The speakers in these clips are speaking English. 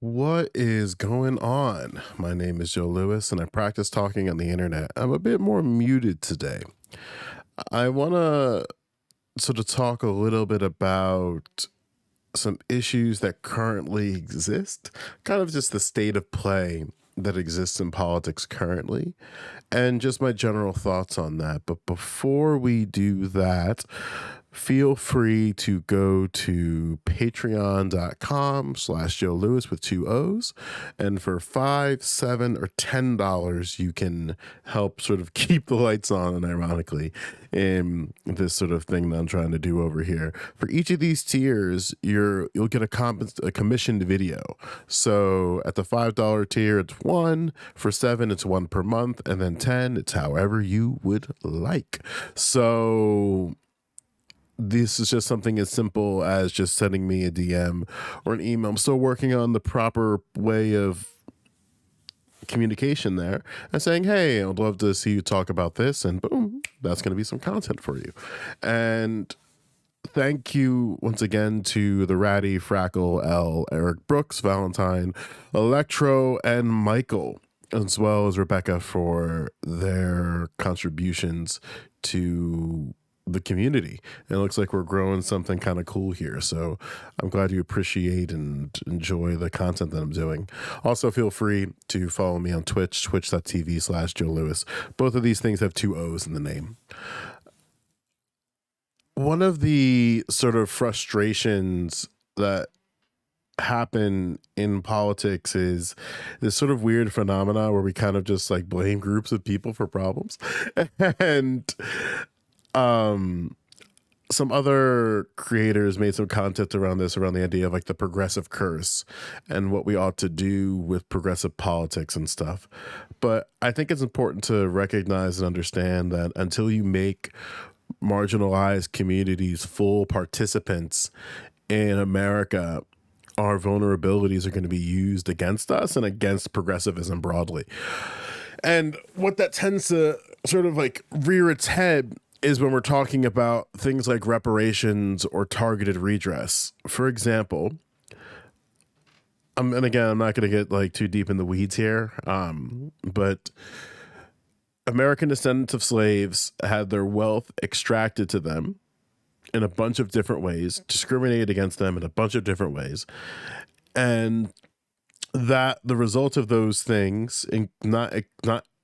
What is going on? My name is Joe Lewis, and I practice talking on the internet. I'm a bit more muted today. I want to sort of talk a little bit about some issues that currently exist, kind of just the state of play that exists in politics currently, and just my general thoughts on that. But before we do that, feel free to go to patreon.com/slash Joe Lewis with two O's. And for five, seven, or $10, you can help sort of keep the lights on, and ironically, in this sort of thing that I'm trying to do over here. For each of these tiers, you'll get a commissioned video. So at the $5 tier, it's one. For seven, it's one per month, and then 10, it's however you would like. So this is just something as simple as just sending me a DM or an email. I'm still working on the proper way of communication there and saying, hey, I'd love to see you talk about this, and boom, that's going to be some content for you. And thank you once again to the Ratty, Frackle, L, Eric Brooks, Valentine, Electro, and Michael, as well as Rebecca, for their contributions to the community. And it looks like we're growing something kind of cool here. So I'm glad you appreciate and enjoy the content that I'm doing. Also, feel free to follow me on Twitch, twitch.tv/Joe Lewis. Both of these things have two O's in the name. One of the sort of frustrations that happen in politics is this sort of weird phenomena where we kind of just like blame groups of people for problems. And some other creators made some content around this, around the idea of like the progressive curse and what we ought to do with progressive politics and stuff. But I think it's important to recognize and understand that until you make marginalized communities full participants in America, our vulnerabilities are going to be used against us and against progressivism broadly. And what that tends to sort of like rear its head is when we're talking about things like reparations or targeted redress. For example, and again, I'm not going to get like too deep in the weeds here, but American descendants of slaves had their wealth extracted to them in a bunch of different ways, discriminated against them in a bunch of different ways. And that the result of those things, and not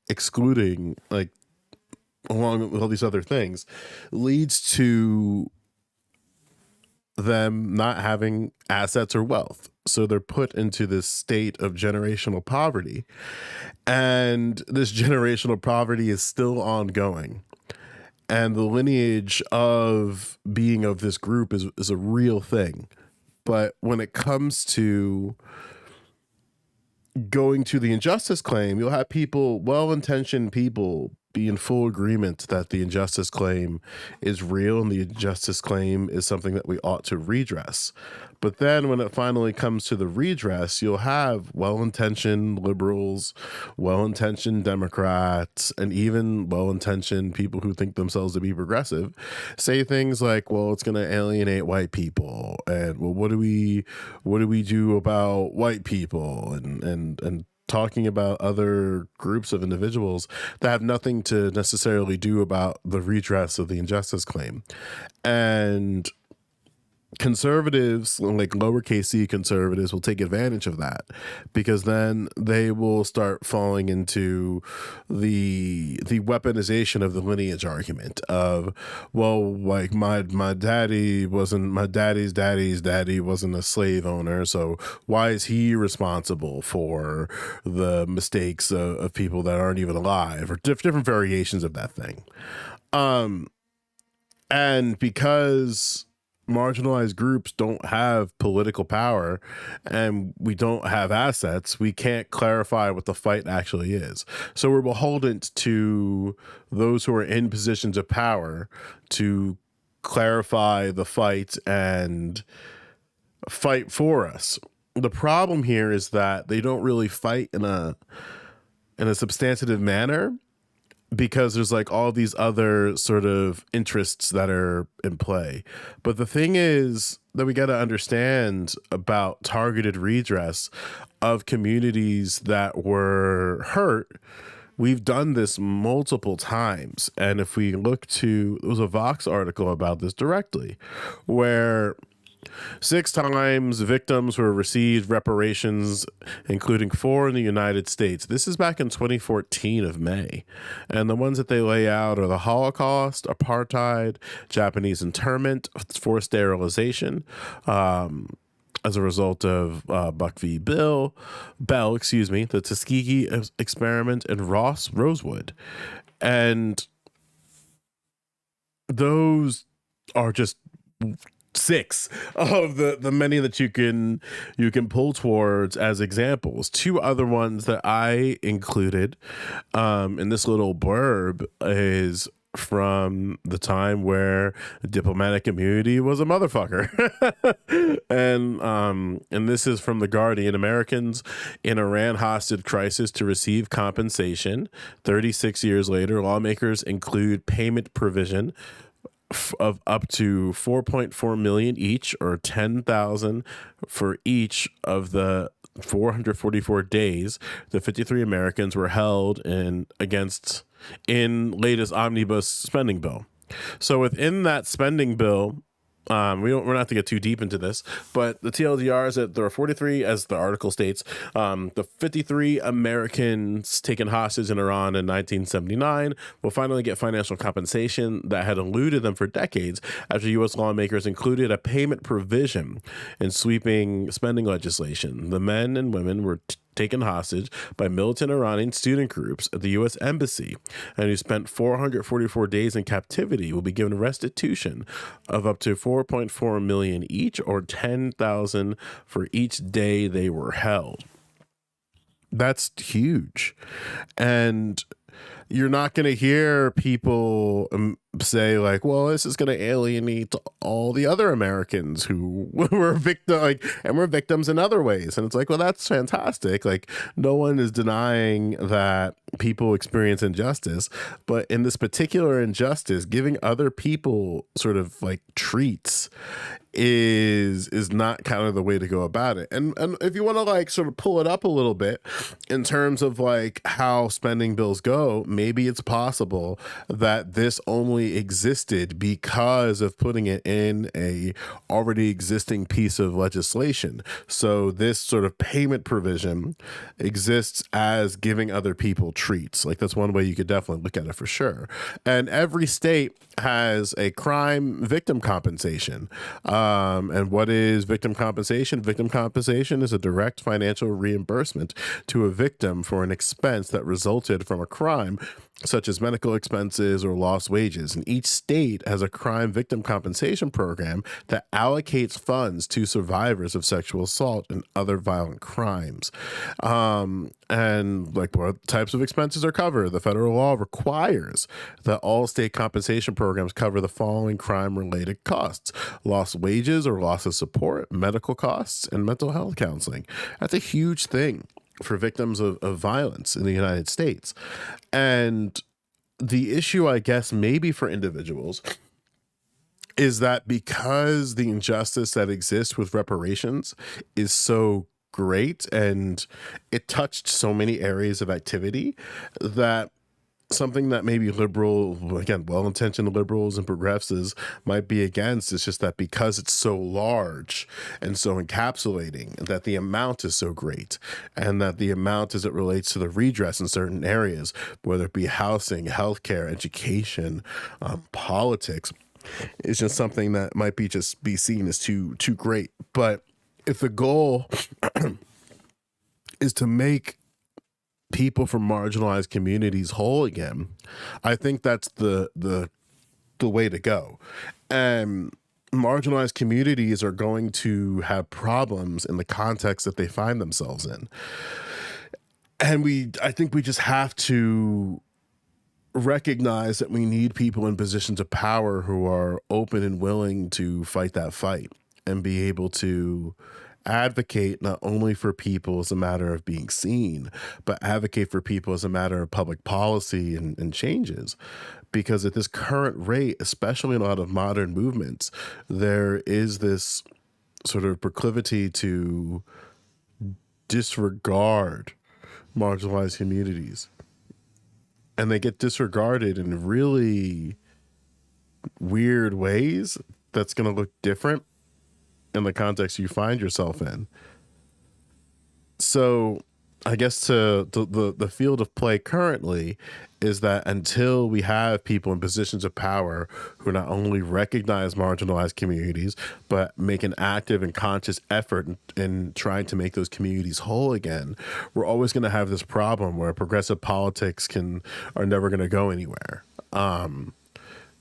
excluding like along with all these other things, leads to them not having assets or wealth. So they're put into this state of generational poverty. And this generational poverty is still ongoing. And the lineage of being of this group is a real thing. But when it comes to going to the injustice claim, you'll have people, well-intentioned people, be in full agreement that the injustice claim is real and the injustice claim is something that we ought to redress. But then when it finally comes to the redress, you'll have well-intentioned liberals, well-intentioned Democrats, and even well-intentioned people who think themselves to be progressive say things like, well, it's going to alienate white people, and well, what do we do about white people, and talking about other groups of individuals that have nothing to necessarily do about the redress of the injustice claim. And conservatives, like lowercase c conservatives, will take advantage of that, because then they will start falling into the weaponization of the lineage argument of, well, like my daddy's daddy wasn't a slave owner, so why is he responsible for the mistakes of people that aren't even alive, or different variations of that thing. And because marginalized groups don't have political power and we don't have assets, we can't clarify what the fight actually is. So we're beholden to those who are in positions of power to clarify the fight and fight for us. The problem here is that they don't really fight in a substantive manner. because there's like all these other sort of interests that are in play. But the thing is that we got to understand about targeted redress of communities that were hurt. We've done this multiple times. And if we look to, there was a Vox article about this directly, where 6 times victims were received reparations, including 4 in the United States. This is back in 2014 of May. And the ones that they lay out are the Holocaust, apartheid, Japanese internment, forced sterilization, as a result of Buck v. Bell, the Tuskegee experiment, and Rosewood. And those are just 6 of the many that you can pull towards as examples. 2 other ones that I included in this little blurb is from the time where diplomatic immunity was a motherfucker. And this is from The Guardian. Americans in Iran hostage crisis to receive compensation. 36 years later, lawmakers include payment provision of up to 4.4 million each, or 10,000 for each of the 444 days the 53 Americans were held in latest omnibus spending bill. So within that spending bill, we're not to get too deep into this, but the TLDR is that there are 43, as the article states, the 53 Americans taken hostage in Iran in 1979 will finally get financial compensation that had eluded them for decades after U.S. lawmakers included a payment provision in sweeping spending legislation. The men and women were taken hostage by militant Iranian student groups at the U.S. Embassy, and who spent 444 days in captivity will be given restitution of up to 4.4 million each, or 10,000 for each day they were held. That's huge. And you're not going to hear people say like, well, this is going to alienate all the other Americans who were victims in other ways. And it's like, well, that's fantastic. Like, no one is denying that people experience injustice, but in this particular injustice, giving other people sort of like treats is not kind of the way to go about it. And if you want to like sort of pull it up a little bit in terms of like how spending bills go, maybe it's possible that this only existed because of putting it in a already existing piece of legislation. So this sort of payment provision exists as giving other people treats. Like, that's one way you could definitely look at it for sure. And every state has a crime victim compensation. And what is victim compensation? Victim compensation is a direct financial reimbursement to a victim for an expense that resulted from a crime, such as medical expenses or lost wages. And each state has a crime victim compensation program that allocates funds to survivors of sexual assault and other violent crimes. And like, what types of expenses are covered? The federal law requires that all state compensation programs cover the following crime-related costs: lost wages or loss of support, medical costs, and mental health counseling. That's a huge thing for victims of violence in the United States. And the issue, I guess, maybe for individuals is that because the injustice that exists with reparations is so great and it touched so many areas of activity, that something that maybe well-intentioned liberals and progressives might be against is just that because it's so large and so encapsulating, that the amount is so great, and that the amount as it relates to the redress in certain areas, whether it be housing, healthcare, education, politics, is just something that might be seen as too great. But if the goal is to make people from marginalized communities whole again, I think that's the way to go. And marginalized communities are going to have problems in the context that they find themselves in. And I think we just have to recognize that we need people in positions of power who are open and willing to fight that fight and be able to advocate not only for people as a matter of being seen, but advocate for people as a matter of public policy and changes. Because at this current rate, especially in a lot of modern movements, there is this sort of proclivity to disregard marginalized communities. And they get disregarded in really weird ways that's going to look different in the context you find yourself in. So I guess the field of play currently is that until we have people in positions of power who not only recognize marginalized communities, but make an active and conscious effort in trying to make those communities whole again, we're always going to have this problem where progressive politics are never going to go anywhere.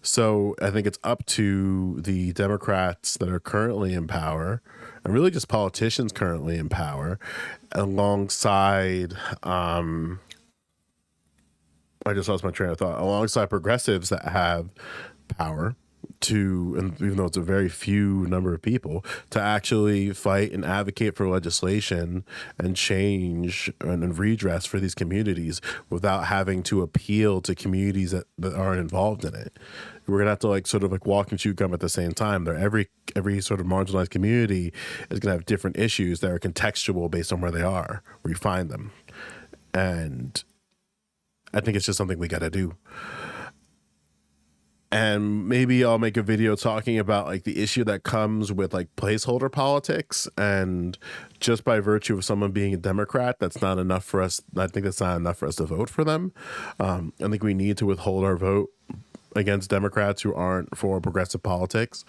So I think it's up to the Democrats that are currently in power, and really just politicians currently in power, alongside I just lost my train of thought, alongside progressives that have power to, and even though it's a very few number of people, to actually fight and advocate for legislation and change and redress for these communities without having to appeal to communities that aren't involved in it. We're gonna have to like sort of like walk and chew gum at the same time. Every sort of marginalized community is gonna have different issues that are contextual based on where they are, where you find them. And I think it's just something we gotta do. And maybe I'll make a video talking about like the issue that comes with like placeholder politics, and just by virtue of someone being a Democrat, that's not enough for us. I think that's not enough for us to vote for them. I think we need to withhold our vote against Democrats who aren't for progressive politics,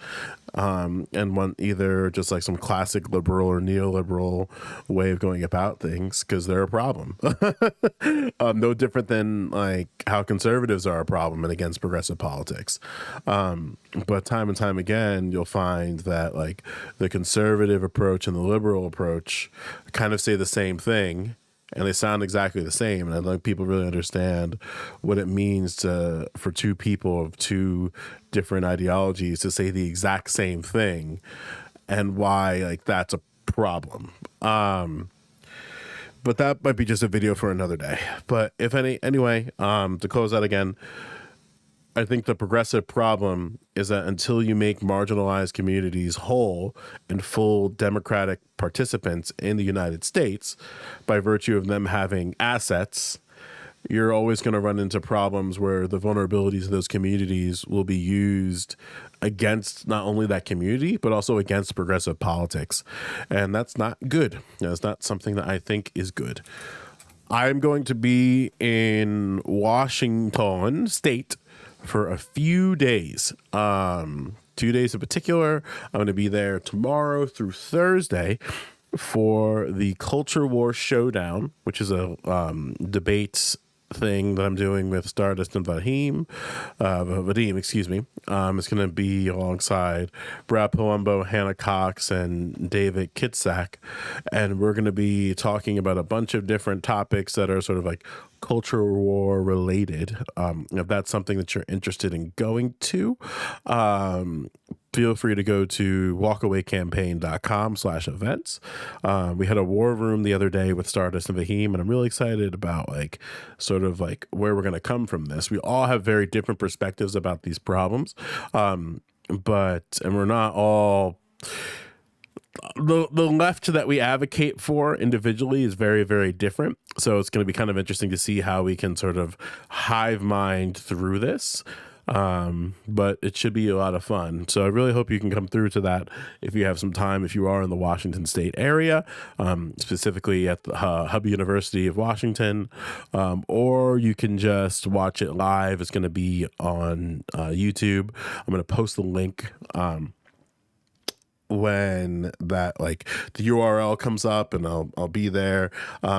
and want either just like some classic liberal or neoliberal way of going about things, because they're a problem. No different than like how conservatives are a problem and against progressive politics. But time and time again, you'll find that like the conservative approach and the liberal approach kind of say the same thing, and they sound exactly the same. And I don't think people really understand what it means for two people of two different ideologies to say the exact same thing, and why like that's a problem. But that might be just a video for another day. But anyway, to close out again, I think the progressive problem is that until you make marginalized communities whole and full democratic participants in the United States, by virtue of them having assets, you're always going to run into problems where the vulnerabilities of those communities will be used against not only that community, but also against progressive politics. And that's not good. That's not something that I think is good. I'm going to be in Washington State for a few days, 2 days in particular. I'm going to be there tomorrow through Thursday for the Culture War Showdown, which is a debate thing that I'm doing with Stardust and Vadim, excuse me. It's going to be alongside Brad Palumbo, Hannah Cox, and David Kitsack. And we're going to be talking about a bunch of different topics that are sort of like culture war related. If that's something that you're interested in going to, feel free to go to walkawaycampaign.com/events. We had a war room the other day with Stardust and Vadim, and I'm really excited about like sort of like where we're going to come from this. We all have very different perspectives about these problems. And we're not all the left that we advocate for individually is very, very different. So it's going to be kind of interesting to see how we can sort of hive mind through this. But it should be a lot of fun. So I really hope you can come through to that if you have some time, if you are in the Washington State area, specifically at the Hub University of Washington, or you can just watch it live. It's going to be on YouTube. I'm going to post the link when that like the URL comes up, and I'll be there.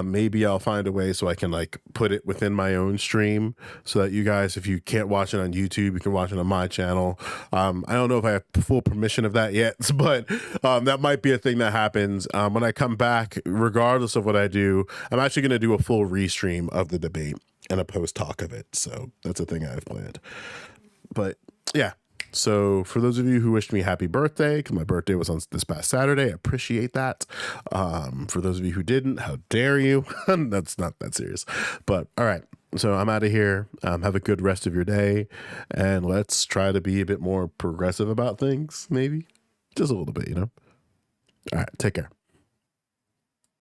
Maybe I'll find a way so I can like put it within my own stream so that you guys, if you can't watch it on YouTube, you can watch it on my channel. I don't know if I have full permission of that yet, but that might be a thing that happens. When I come back, regardless of what I do, I'm actually going to do a full restream of the debate and a post talk of it. So that's a thing I've planned. But yeah, So for those of you who wished me happy birthday, because my birthday was on this past Saturday, I appreciate that. For those of you who didn't, how dare you? That's not that serious. But all right. So I'm out of here. Have a good rest of your day. And let's try to be a bit more progressive about things, maybe. Just a little bit, you know? All right. Take care.